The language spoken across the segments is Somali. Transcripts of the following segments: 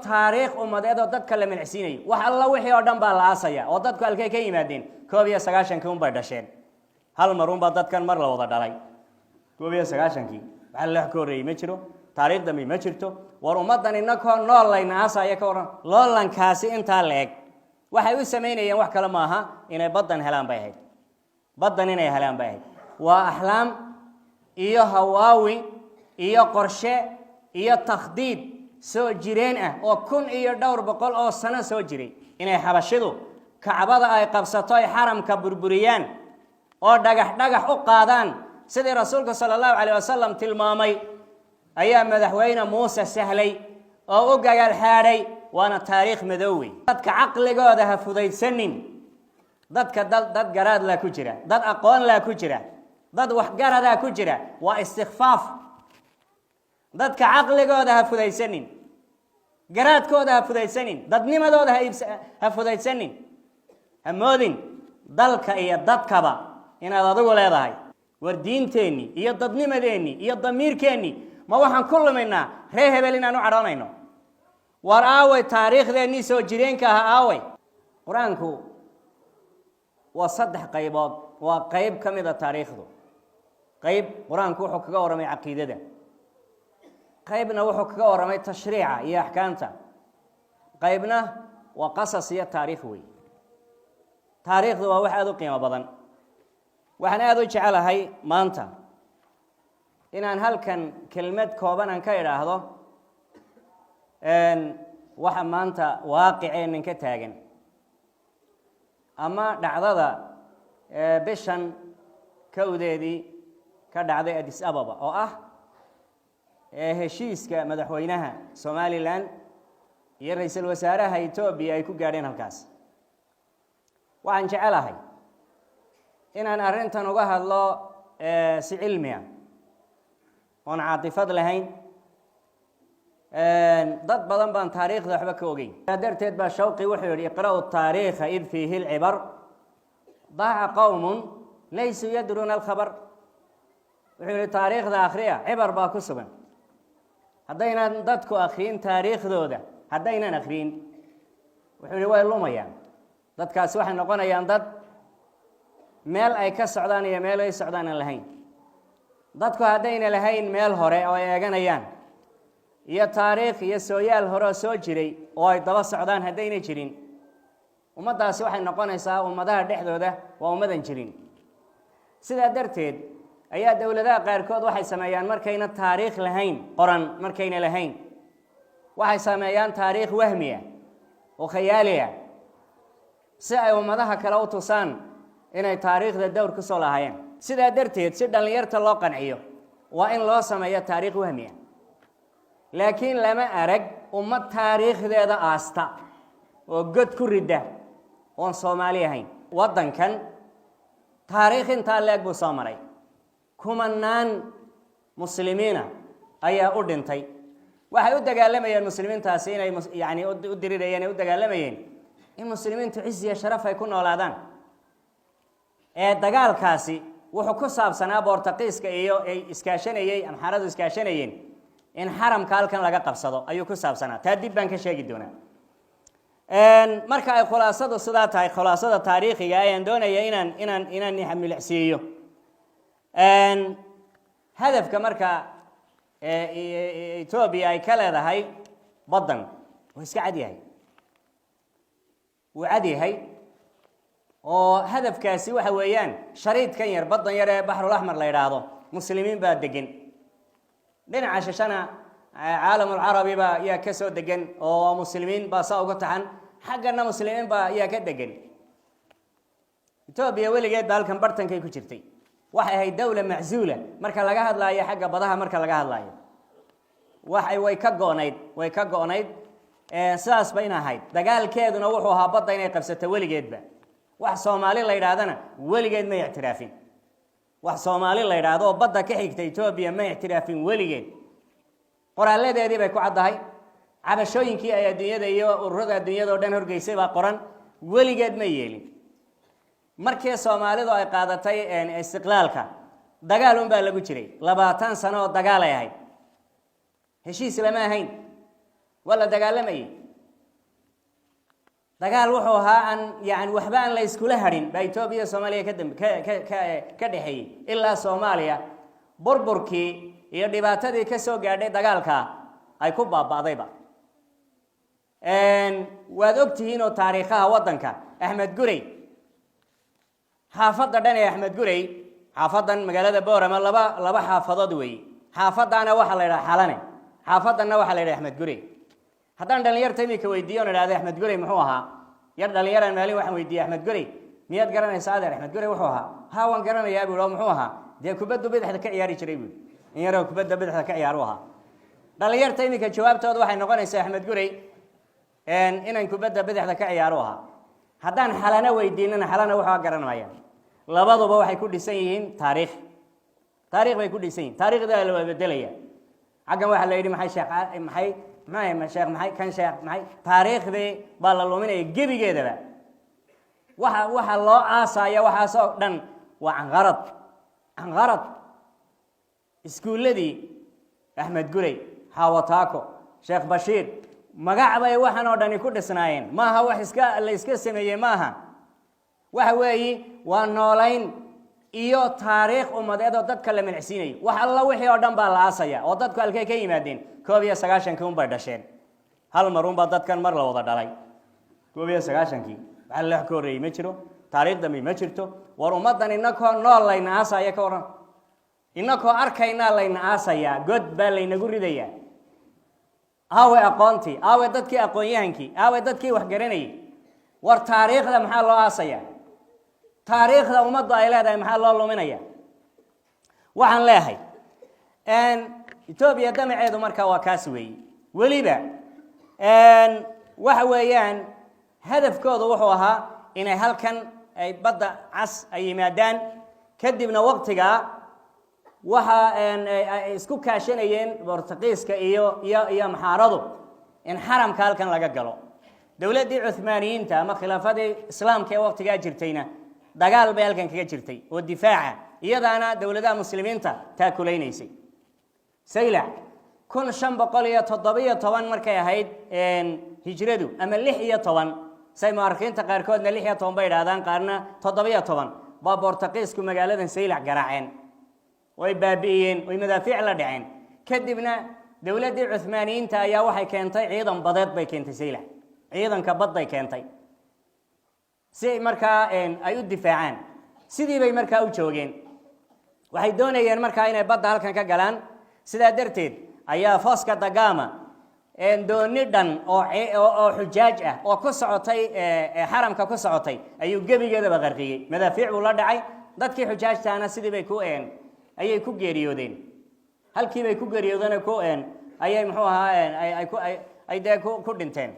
taariikh ummadeed oo dadka la milcsiinay wax alla wixii oo dhan baa la aasaya oo dadku halkay ka yimaadeen 19 un bay dhasheen hal mar un baa dadkan mar la wada dhalay 19 waxa la xooreeyay ma jiro taariikh dambi ma jirto war ummadan inakoo nool layna aasaya ka waran loolankaasi inta leeg waxay u sameynayeen wax kale maaha inay badan helaan bay ahayd badan inay helaan bay ahayd waa ahlaam iyo hawaawi iyo qorshe iyo takhdiid soo jireen ah oo 1200 oo sano soo jiray inay xabashidu kacbada ay qabsato ay xaramka burburiyaan oo dhagax u qaadaan sidii rasuulka sallallahu alayhi wasallam tilmaamay ayaa madaxweyne Muuse sahlay oo u gagaal xaaday waana taariikh madowey dadka aqligooda ha fudaysanin dadka dad garaad la ku jira dad aqoon la ku jira dad wax garada ku jira waa istighfaaf dadka aqligooda ha fudaysanin garaadkooda ha fudaysanin dadnimadooda ha fudaysanin hamoodin dalka iyo dadkaba inaad adigu leedahay war diinteeni iyo dadnimadeeni iyo damiirkeeni ma waxaan ku lumaynaa ree hebel inaan u cadhoonayno war aaway taariikhdeeni soo jireenka ah aaway quraanku waa 3 qaybood waa qayb kamid ah taariikhdu qayb quraanku wuxuu kaga waramay aqeedada qaybna wuxuu kaga waramay tashriica iyo ahkaamta qaybna waa qasas iyo taariikh weey taariikhdu waa wax aad u qiimo badan waxaan aad u jecelahay maanta inaan halkan kelmad kooban aan ka iraahdo waxa maanta waaqiceen ka taagan ama dhacdada bishan kawdeedii ka dhacday Addis Ababa oo ah heshiiska madaxweynaha Somaliland iyo ra'iisul wasaaraha Ethiopia ay ku gaadheen halkaas waxaan jecelahay inaan arintan uga hadlo si cilmi ah oo caatifad lahayn dad badan baan taariikhda waxba ka ogeyn darteed baa shawqi wuxuu yiri iqra'u taariikha id fihi al-ibar ضاع قوم ليسوا يدرون الخبر wuxuu taariikhda akhriya ibar baa ku sugan hadayna dadku akhriin taariikhdooda hadayna akhriin wuxuu way lumayaan dadkaas waxay noqonayaan dad meel ay ka socdaan iyo meel ay socdaan lahayn dadku hadayna lahayn meel hore oo ay eeganayaan iyo taariikh iyo sooyaal hore soo jiray oo ay daba socdaan hadayna jirin ummadaasi waxay noqonaysaa ummadaha dhexdooda waa ummadan jirin sida darteed ayaa dawladaha qaarkood waxay sameeyaan markayna taariikh lahayn qoran markayna lahayn waxay sameeyaan taariikh wahmiya oo khayaaliya si ay ummadaha kale u tusaan inay taariikhda dawr ku soo lahaayeen sida darteed si dhalinyarta loo qanciyo waa in loo sameeyo taariikh wahmiya laakiin lama arag ummad taariikhdeeda aasta oo god ku rida oo Soomaali ahayn wadankan taariikh inta leeg buu soo maray kumanaan muslimiina ayaa u dhintay waxay u dagaalamayeen muslimiintaasi inay yaani u dirirayeen u dagaalamayeen in muslimiintu ciisiya sharaf ay ku noolaadaan dagaalkaasi wuxuu ku saabsanaa Boortaqiiska iyo ay iskaashanayeen amxaradu iskaashanayeen in xaramka halkan laga qabsado ayuu ku saabsanaa taadib baan ka sheegi doonaa marka ay khulaasadu sida tahay khulaasada taariikhiga ayaan doonaya inaan xamilcsiiyo hadafka marka Ethiopia ay ka leedahay badan oo iska cad yahay وعديهاي oo hadafkaasi waxa weeyaan shariidkan yar badan yar ee Bahrul Ahmar la yiraahdo muslimiin baa degan dhinaca shashana caalamul arabi baa yaa ka soo degan oo muslimiin baa saa uga taxan xaqana muslimiin baa yaa ka degan Ethiopia weligeed halkan bartankay ku jirtay waxay ahayd dawlad maczuula marka laga hadlaayo xagga badaha marka laga hadlaayo waxay way ka goonayd saas bayna ahayd dagaalkeeduna wuxuu ahaa badda inay qabsato weligeedba wax Soomaali la yiraahdana weligeed ma ictiraafin wax Soomaali la yiraahdo badda ka xigtay Ethiopia ma ictiraafin weligeed qoraaladeedii bay ku cadahay cabashooyinkii ay adduunyada iyo ururada adduunyada oo dhan horgeysay baa qoran weligeed ma yeelin markii Soomaalidu ay qaadatay istiqlaalka dagaal un baa lagu jiray 20 sano oo dagaal ay ahayd heshiis lama ahayn ولا دقالمي دقال وحوها أن يعني وحبان لا يسكوله هرين بإثيوبيا سوماليا كدم كدحي إلا سوماليا بربركي يدباتدي كسو قاعدة دقالكا أي كوبا بعضيبا إن وذكتهينو تاريخها وطنك أحمد قري حافظ دنيا أحمد قري حافظا مقالة بورا ما لبا حافظة دوي حافظ أنا واحد اللي حالنا حافظ أنا واحد اللي أحمد قري حتى أن دلير تيمي كويديون هذا أحمد قري محوها يرد دلير المالي واحد ويدي أحمد قري ميات قرن سعادة أحمد قري وحوها هاون قرن يا أبي لو محوها دي كبدو بدح كعياري شريبي إن يرى كبدو بدح كعياروها دلير تيمي كجواب تود واحد نقول أحمد قري إن كبدو بدح كعياروها حتى أن حالنا ويدينا حالنا وحوا قرن وياه labaduba waxay ku dhisan yihiin taariikh bay ku dhisan yihiin taariikhda la bedelaya xagan waxa la yiri maxay sheekh maxay kan sheekh maxay taariikhdii baa la luminay gebigeedaba waxa loo aasaya waxa soo dhan waa anqarad iskuuladii Ahmed Gurey Hawataako Sheekh Bashiir magac bay waxan oo dhan ku dhisnaayeen maaha wax la iska sameeyay maaha waxa weeyi waa noolayn iyo taariikh umadeed oo dadka la milcsiinay wax alla wixii oo dhan baa la aasaya oo dadku halkay ka yimaadeen 19 un bay dhasheen hal mar un baa dadkan mar la wada dhalay 19 waxa la koreeyay ma jiro taariikhda ma jirto war ummadan inakoo nool layna aasaya ka waran inakoo arkayna layna aasaya god baa laynagu ridaya aawe aqoonti aawe dadkii aqoonyahankii aawe dadkii wax garanayay war taariikhda maxaa loo aasaya taariikhda ummadda ay leedahay maxaa loo luminaya waxaan leeyahay Ethiopia damaceedu marka waa kaas weey waliba waxa weeyaan hadafkoodu wuxuu ahaa inay halkan ay badda cas ay yimaadaan kadibna waqtiga waxa ay isku kaashanayeen Boortaqiiska iyo maxaaradu in xaramka halkan laga galo dawladii Uthmaaniyiinta ama khilaafadii islaamka ee waqtiga jirtayna dagaal bay halkan kaga jirtay oo difaaca iyadaana dawladaha muslimiinta taakulaysay sayla 1517 markay ahayd hijradu ama 16 say markiinta qaar koodna 16 bay dhaadan qaarna 17 baa Boortaqiisku magaaladan sayla garaaceen way baabi'een way madaafiic la dhaceen kadibna dawladii Uthmaaniyiinta ayaa waxay keentay ciidan badeed bay keentay sayla ciidanka badday keentay si markaa ay u difaacaan sidii bay markaa u joogeen waxay doonayeen markaa inay badda halkan ka galaan sida darteed ayaa Fosca da Gama dooni dhan oo xujaaj ah oo ku socotay xaramka ku socotay ayuu gebigeedaba qarqiyay madaafiic uu la dhacay dadkii xujaajtaana sidii bay ku ayay ku geeriyoodeen halkii bay ku geeriyoodeen ayay muxuu ahaa ay ku dhinteen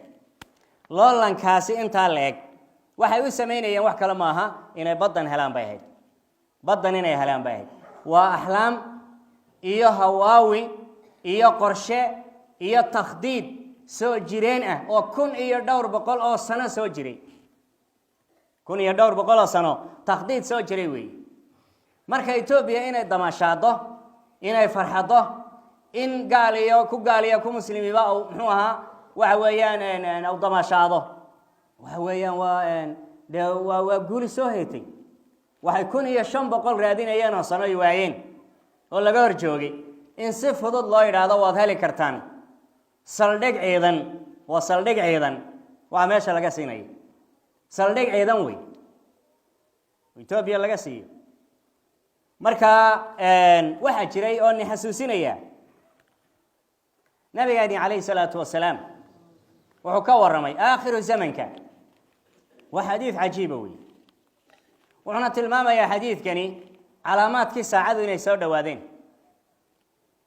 loolankaasi inta leeg waxay u sameynayeen wax kale ma aha inay baddan helaan bay ahayd baddan inay helaan bay ahayd waa ahlaam iyo hawaawi iyo qorshe iyo takhdiid soo jireen ah oo 1200 oo sano soo jiray 1200 oo sano takhdiid soo jiray weey marka Ethiopia inay damashaado inay farxado in gaaliyo ku muslimiba oo muxuu ahaa waxa weeyaan oo damashaado waxa weeyaan waa guul soo heetay waxay 1500 raadinayeen oo sano waayeen oo laga hor joogay in si fudud loo yiraahdo waad heli kartaan saldhig ciidan waa meesha laga siinay saldhig ciidan way Ethiopia laga siiyo marka waxa jiray oo ni xasuusinaya nabiga alayhi salatu wasalaam wuxuu ka waramay aakhiru zamanka وحديث عجيب وي وحنا tilmaamaya xadiidkani calaamaadkii saacadu inay soo dhawaadeen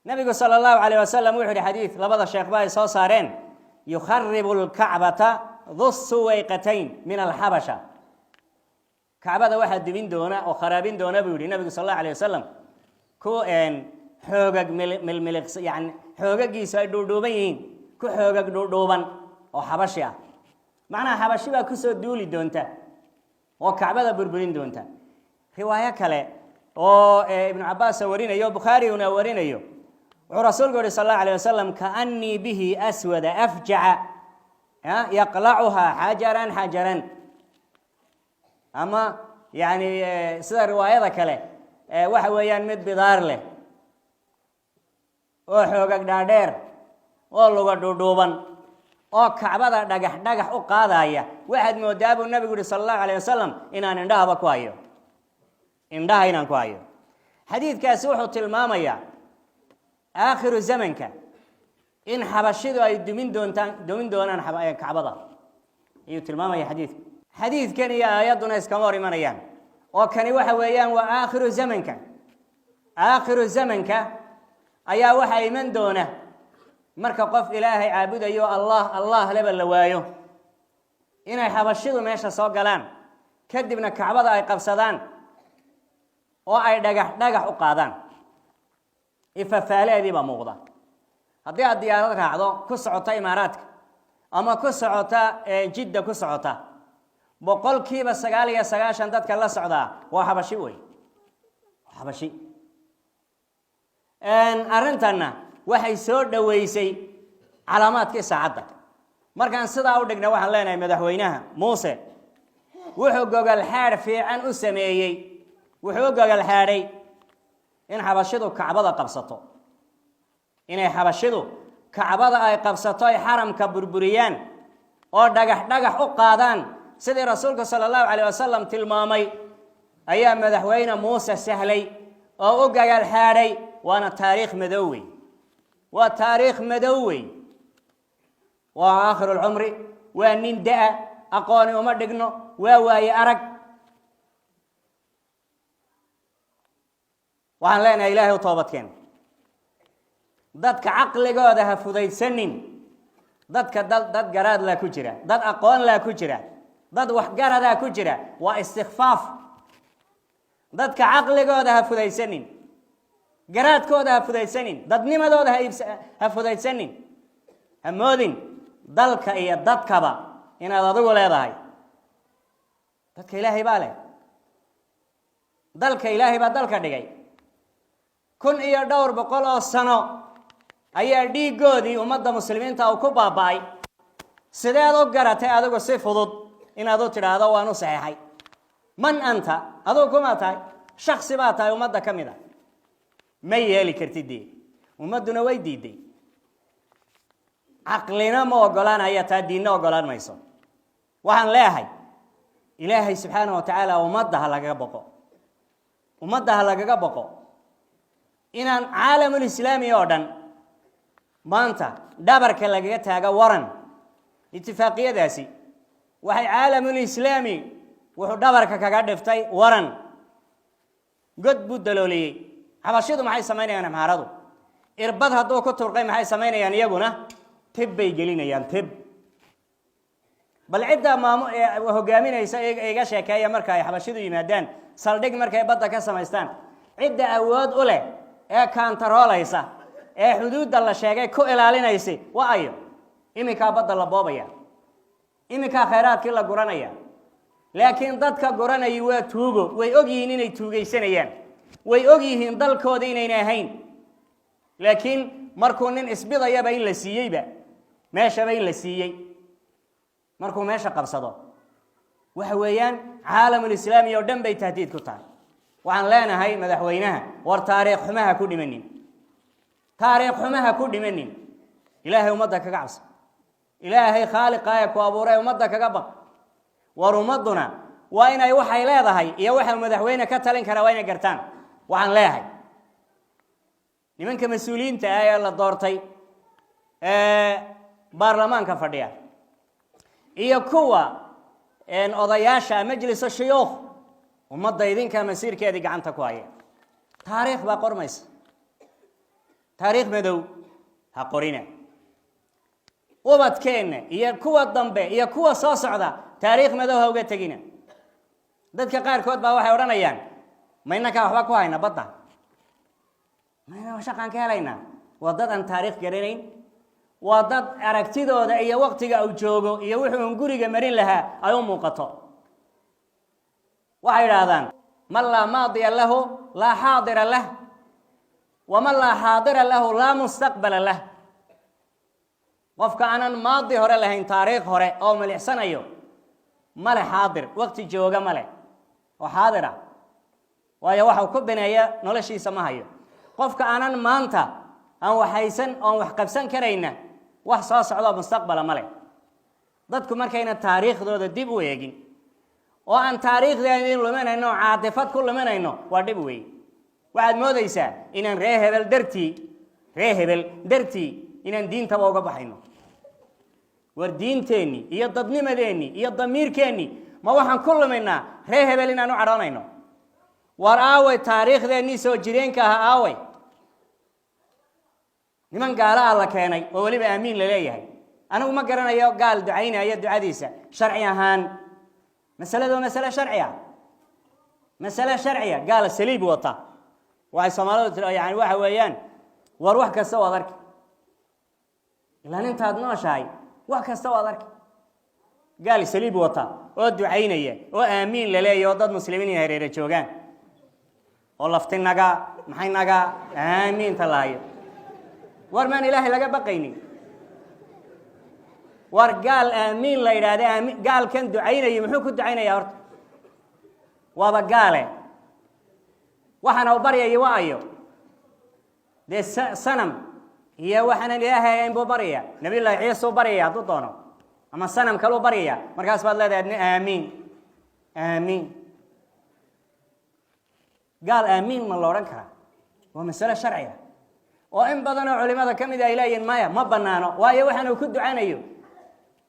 nabiga sallallahu alayhi wasallam wuxuu xadiid labada sheekh baa soo saareen yukharribu al-ka'bata dhu suwayqatayn min al-habasha ka'bada waxa dibin doona oo kharaabin doona buu yiri nabiga sallallahu alayhi wasallam ku xoogag milmiliq yani xoogagiisa ay dhuudhuuban yihiin ku xoogag dhuudhuuban oo habashi ah macna habashi baa ku soo duuli doonta oo kacbada burburin doonta riwaaya kale oo ibn Abbas warinayo Bukhari una warinayo ورسول الله صلى الله عليه وسلم كأني به أسود أفجع يقلعها حجرا حجرا. أما يعني سيدة رواية كله وحويان مد بدار له وحوقك دادير والله دوبان oo kacbada dhagax u qaadaya waxaad moodaabo nabigu sallallahu alayhi wasallam inaan indhaha ku hayo inaan ku hayo. xadiidkaasi wuxuu tilmaamayaa aakhiru zamanka in xabashidu ay dumin doonaan kacbada ayuu tilmaamaya xadiidkan iyo aayaduna iskama hor imanayaan oo kani waxa weeyaan waa aakhiru zamanka ayaa waxa iman doona marka qof ilaahay caabudayo allah laba la waayo inay xabashidu meesha soo galaan kadibna kacbada ay qabsadaan oo ay dhagax u qaadaan ifafaaleedii ba muuqda. haddii aad diyaarad raacdo ku socota imaaraadka ama ku socota jidda ku socota boqolkiiba 99 dadka la socda waa xabashi way xabashi arintana waxay soo dhaweysay calaamaadkii saacada. markaan sidaa u dhigna waxaan leenahay madaxweynaha Muuse wuxuu gogol xaar fiican u sameeyay wuxuu gogol xaaray in xabashidu kacbada qabsato inay xabashidu kacbada ay qabsato ay xaramka burburiyaan oo dhagax u qaadaan sidii rasuulka sallallahu alayhi wasallam tilmaamay ayaa madaxweyne Muuse sahlay oo u gogol xaaray waana taariikh madowey وتاريخ مدوي وآخر العمر ونندأ أقوني ومدقنو وواي أرق وعن لنا إلهي وطوبتكين ضدك عقل قادها فضيت سنين ضدك ضد قراد لا كجرة ضد أقوان لا كجرة ضد وحقار لا كجرة واستخفاف ضدك عقل قادها فضيت سنين قرات كودها فديسنين ضدني دودها فديسنين همودين ضلك إيه ضدكبا إن هذا ضوء لا يضاهي ضدك إلهي بالي ضلك إلهي بدلك دقي كن إيه دور بقول السنة أيه دي جودي ومدة مسلمين تاو كوبا باي سيدا دو قرات هذا قصيف ضد إن هذا ترى هذا وانو صحيحي من أنت هذا كم أتاي شخص باتاي ومدة كميدا ما يلي كرتدي ومدنا ويديدي عقلنا ما وقلنا هي تدينا وقلنا ما يصير وعن لاهي إلهي سبحانه وتعالى ومدها لقى بقى ومدها لقى بقى إن عالم الإسلامي أيضا ما أنت دبرك لقى تاجا ورن اتفاقية داسي وهي عالم الإسلامي وحدبرك كقدر فتاي ورن قد بدلولي حبشيدو maxay sameynayaan maharadu irbad hadoo ku turqay maxay sameynayaan iyaguna tib bay gelinayaan tib bal cidda maamu hogaaminaysa iga sheekeeya marka ay xabashidu yimaadaan saldhig markay badda ka sameystaan cidda awood u leh ee kantaroolaysa ee xuduudda la sheegay ku ilaalinaysa waa ayo imika badda la boobaya imika khayraadkii la guranaya laakiin dadka guranay waa tuugo way og yihiin inay tuugaysanayaan way og yihiin dalkooda inayna ahayn laakiin markuu nin isbidayaba in la siiyeyba meeshaba in la siiyey markuu meesha qabsado waxa weeyaan caalamul islaami oo dhan bay tahdiid ku tahay. waxaan leenahay madaxweynaha war taariikh xumaha ku dhimanin ilaahay ummadda kaga cabso ilaahay khaaliqaya ku abuuray ummadda kaga baq war ummaduna waa inay waxay leedahay iyo waxa madaxweyne ka talin kara waa inay gartaan. waxaan leeyahay nimanka mas'uuliyiinta ah ee la doortay baarlamaanka fadhiya iyo kuwa odayaasha majliska shuyuukh ummadda idinka masiirkeedii gacanta ku haya taariikh baa qormaysa taariikh madow ha qorina ubadkeena iyo kuwa dambe iyo kuwa soo socda taariikh madow ha uga tagina. dadka qaarkood baa waxay oranayaan mayna ka waxba ku hayna badda mayna shaqan ka helayna wadad aan taariikh garanayn wadad aragtidooda iyo waqtiga uu joogo iyo wuxuu guriga marin lahaa ay u muuqato waxay yiraahdaan man la maadiya lahu la haadira lah ومن لا حاضر له لا مستقبل له قفك أنا ماضي هره لهين تاريخ هره أو ملح سنة يو ملح حاضر وقت جوجا ملح وحاضرة ويا واحد كبنا يا نلشي سماها يو قفك أنا مانتا أو حيسن أو حقبسن كرينا وحصاص على مستقبل ملح ضدكم مركينا التاريخ ذو الدب ويجين وأن تاريخ ذي لمن إنه عاطفات كل من إنه ودب وي واحد ماذا يسا إن رهبل درتي إن دين تبغى بحينه والدين تاني يضدني مدني يضمير كاني ما وحن كل منا رهبل إنه عرانينه وراوي تاريخ ذي نسوا جرين كهاوي لمن قال الله كاني وولي بأمين لليه أنا وما قرنا يا قال دعينا يا دعاديسة شرعية هان مسألة شرعية مسألة شرعية قال السليب وطا وعي صمالات يعني واحد ويان وروح كسوا ذرك لأن أنت هذا شاي واحد كسوا ذرك قال السليب وطا ودعينا يا وأمين لليه وضد مسلمين يهرير شوقان والله فتنا جا محينا جا آمين تلاهي ورمان إلهي لقى بقيني ورقال آمين لا يراد آمين قال كان دعينا يمحوك دعينا يا أرض وبقاله وحنا وبريا يوايو ده صنم هي وحنا إلهي ينبو بريا نبي الله عيسى بريا ضدنا أما الصنم كلو بريا مركز بدل ده آمين آمين قال آمين من الله رنكها ومسألة شرعية وإن بدنا علماء كم إذا إلهي ما بنانا وهي وحنا وكد دعانا يو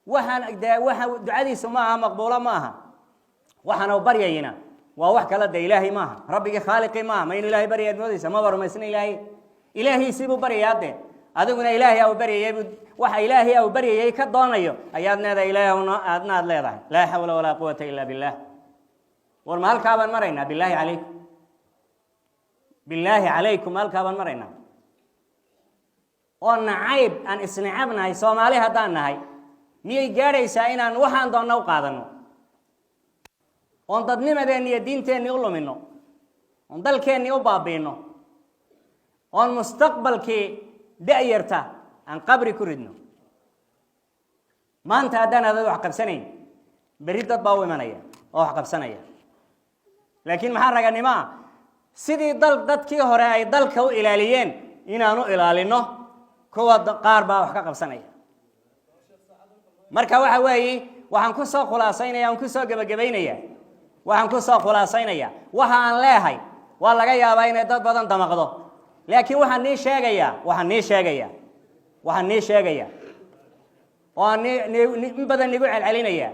وحنا دعادي سماها مقبولة ماها وحنا وبريينا ووحك لدى إلهي ماها ربك خالقي ماها ما إن إلهي برياد موديسة ما برو مسنا إلهي يسيبوا برياده أدونا إلهي أو بريي وح إلهي أو بريي كدانا يو أيادنا ذا إلهي أدنا لا لا حول ولا قوة إلا بالله والمال كابن مرينا بالله عليكم مال كابن مرينا ونعيب أن إسنعبنا سومالي هدانا هاي مية جاريسا إنان وحان دون قادنو ونددني مدني الدين تاني أولو منه وندل كاني أبابينو والمستقبل كي دائرته عن قبر كردنو ما أنت أدانا ذو حقب سنين بريد باوي منايا أو حقب سنيا لكن محرق النما سيدي دل دتكي هراي دل كو إلاليين إنانو إلالينو كوا قاربا وحقب سنيا marka waxa weeye waxaan ku soo khulaasaynaya ku soo gabagabaynaya waxaan ku soo khulaasaynaya waxa aan leeyahay waa laga yaabaa in dad badan damaqdo laakiin waxaan nii sheegaya oo in badan nigu celcelinaya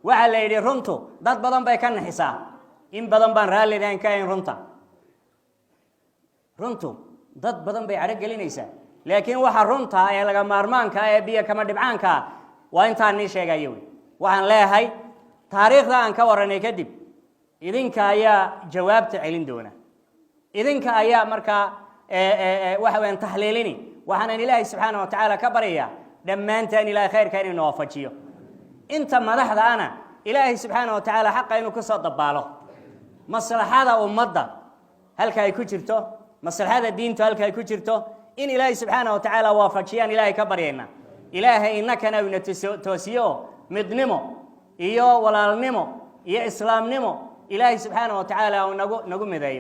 waxa la yiri runtu dad badan bay ka naxisaa in badan baan raalidan ka in runtu dad badan bay arag gelinaysaa laakiin waxa runta ee laga maarmaanka ee biyo kama dhibcaanka وأنت عني شيء جايوي وعن لا هاي تاريخ ذا أنك ورني كذب إذن كأيا جواب تعلن دونا إذن كأيا مركا وحوين تحليلني وحنا إلهي سبحانه وتعالى كبريا لما أنت إلى خير كان نوافجيه أنت ما لحظة أنا إلهي سبحانه وتعالى حق إنه كسر ضباله مصلح هذا ومضى هل كاي كجرته مصلح هذا الدين هل كاي كجرته إن إلهي سبحانه وتعالى وافجيان إلهي كبرينا إلهي إنك نبي توسيو مدنمو إيو ولا النمو إيو إسلام نمو إلهي سبحانه وتعالى ونقوم ذي